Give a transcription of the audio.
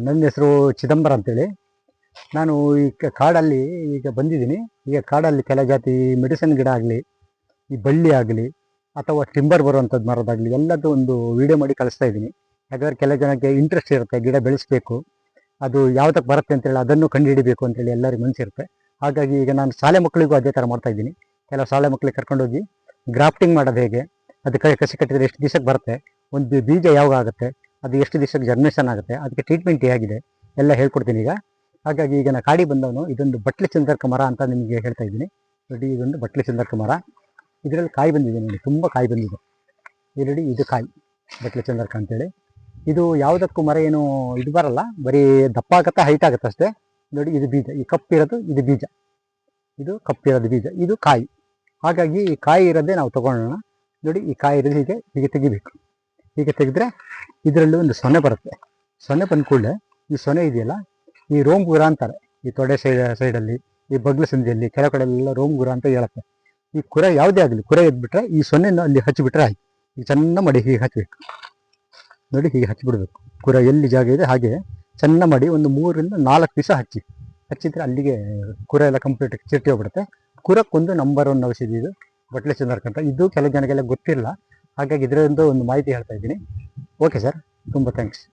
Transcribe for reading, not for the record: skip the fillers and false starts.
ನನ್ನ ಹೆಸರು ಚಿದಂಬರ ಅಂತೇಳಿ. ನಾನು ಈ ಕಾಡಲ್ಲಿ ಈಗ ಬಂದಿದ್ದೀನಿ. ಈಗ ಕಾಡಲ್ಲಿ ಕೆಲ ಜಾತಿ ಮೆಡಿಸಿನ್ ಗಿಡ ಆಗಲಿ, ಈ ಬಳ್ಳಿ ಆಗಲಿ, ಅಥವಾ ಟಿಂಬರ್ ಬರುವಂಥದ್ದು ಮರದಾಗಲಿ ಎಲ್ಲದೂ ಒಂದು ವಿಡಿಯೋ ಮಾಡಿ ಕಳಿಸ್ತಾ ಇದ್ದೀನಿ. ಯಾಕಂದರೆ ಕೆಲ ಜನಕ್ಕೆ ಇಂಟ್ರೆಸ್ಟ್ ಇರುತ್ತೆ, ಗಿಡ ಬೆಳೆಸಬೇಕು, ಅದು ಯಾವುದಕ್ಕೆ ಬರುತ್ತೆ ಅಂತೇಳಿ ಅದನ್ನು ಕಂಡುಹಿಡಿಬೇಕು ಅಂತೇಳಿ ಎಲ್ಲರಿಗೂ ಮನಸ್ಸಿರುತ್ತೆ. ಹಾಗಾಗಿ ಈಗ ನಾನು ಶಾಲೆ ಮಕ್ಕಳಿಗೂ ಅದೇ ಥರ ಮಾಡ್ತಾ ಇದ್ದೀನಿ. ಕೆಲವು ಶಾಲೆ ಮಕ್ಕಳಿಗೆ ಕರ್ಕೊಂಡೋಗಿ ಗ್ರಾಫ್ಟಿಂಗ್ ಮಾಡೋದು ಹೇಗೆ, ಅದು ಕಸಿ ಕಟ್ಟಿದರೆ ಎಷ್ಟು ದಿವಸಕ್ಕೆ ಬರುತ್ತೆ, ಒಂದು ಬೀಜ ಯಾವಾಗ ಆಗುತ್ತೆ, ಅದು ಎಷ್ಟು ದಿವಸಕ್ಕೆ ಜರ್ಮಿನೇಷನ್ ಆಗುತ್ತೆ, ಅದಕ್ಕೆ ಟ್ರೀಟ್ಮೆಂಟ್ ಹೇಗಿದೆ ಎಲ್ಲ ಹೇಳ್ಕೊಡ್ತೀನಿ ಈಗ. ಹಾಗಾಗಿ ಈಗ ನಾನು ಕಾಡಿ ಬಂದವನು ಇದೊಂದು ಬಟ್ಲೆ ಚಂದರ್ಕ ಮರ ಅಂತ ನಿಮಗೆ ಹೇಳ್ತಾ ಇದ್ದೀನಿ. ನೋಡಿ, ಇದೊಂದು ಬಟ್ಲೆ ಚಂದರ್ಕ ಮರ. ಇದರಲ್ಲಿ ಕಾಯಿ ಬಂದಿದೆ ನೋಡಿ, ತುಂಬ ಕಾಯಿ ಬಂದಿದೆ. ಈ ನೋಡಿ, ಇದು ಕಾಯಿ ಬಟ್ಲೆ ಚಂದರ್ಕ ಅಂತೇಳಿ. ಇದು ಯಾವುದಕ್ಕೂ ಮರ ಏನು ಇದು ಬರಲ್ಲ, ಬರೀ ದಪ್ಪ ಆಗುತ್ತೆ, ಹೈಟ್ ಆಗುತ್ತೆ ಅಷ್ಟೇ. ನೋಡಿ, ಇದು ಬೀಜ, ಈ ಕಪ್ಪಿರೋದು ಇದು ಬೀಜ, ಇದು ಕಪ್ಪಿರೋದು ಬೀಜ, ಇದು ಕಾಯಿ. ಹಾಗಾಗಿ ಈ ಕಾಯಿ ಇರೋದೇ ನಾವು ತೊಗೊಳ್ಳೋಣ. ನೋಡಿ, ಈ ಕಾಯಿ ಇರೋದು ಹೀಗೆ ಹೀಗೆ ತೆಗಿಬೇಕು. ಹೀಗೆ ತೆಗೆದ್ರೆ ಇದರಲ್ಲಿ ಒಂದು ಸೊನೆ ಬರುತ್ತೆ. ಸೊನೆ ಬಂದ ಕೂಡಲೇ ಈ ಸೊನೆ ಇದೆಯಲ್ಲ, ಈ ರೋಮ್ ಗುರ ಅಂತಾರೆ. ಈ ತೊಡೆ ಸೈಡಲ್ಲಿ, ಈ ಬಗ್ಲು ಸಂದಿಯಲ್ಲಿ ಕೆಲ ಕಡೆ ಎಲ್ಲ ರೋಮ್ ಗುರ ಅಂತ ಹೇಳುತ್ತೆ. ಈ ಕುರ ಯಾವುದೇ ಆಗಲಿ, ಕುರ ಎದ್ಬಿಟ್ರೆ ಈ ಸೊನ್ನೆನ ಅಲ್ಲಿ ಹಚ್ಚಿಬಿಟ್ರೆ ಆಯ್ತು. ಈಗ ಚೆನ್ನ ಮಾಡಿ ಹೀಗೆ ಹಚ್ಚಬೇಕು. ನೋಡಿ, ಹೀಗೆ ಹಚ್ಚಿಬಿಡ್ಬೇಕು. ಕುರ ಎಲ್ಲಿ ಜಾಗ ಇದೆ ಹಾಗೆ ಚೆನ್ನ ಮಾಡಿ ಒಂದು 3 ರಿಂದ 4 ದಿವಸ ಹಚ್ಚಿದ್ರೆ ಅಲ್ಲಿಗೆ ಕುರ ಎಲ್ಲ ಕಂಪ್ಲೀಟ್ ಚಿರ್ಟಿ ಹೋಗ್ಬಿಡುತ್ತೆ. ಕುರಕ್ಕೊಂದು ನಂಬರ್ 1 ಔಷಧಿ ಇದು ಬಟ್ಲೆ ಚಂದರ್ಕ ಅಂತ. ಇದು ಕೆಲವು ಜನಗೆಲ್ಲ ಗೊತ್ತಿಲ್ಲ, ಹಾಗಾಗಿ ಇದರಿಂದ ಒಂದು ಮಾಹಿತಿ ಹೇಳ್ತಾ ಇದ್ದೀನಿ. ಓಕೆ ಸರ್, ತುಂಬ ಥ್ಯಾಂಕ್ಸ್.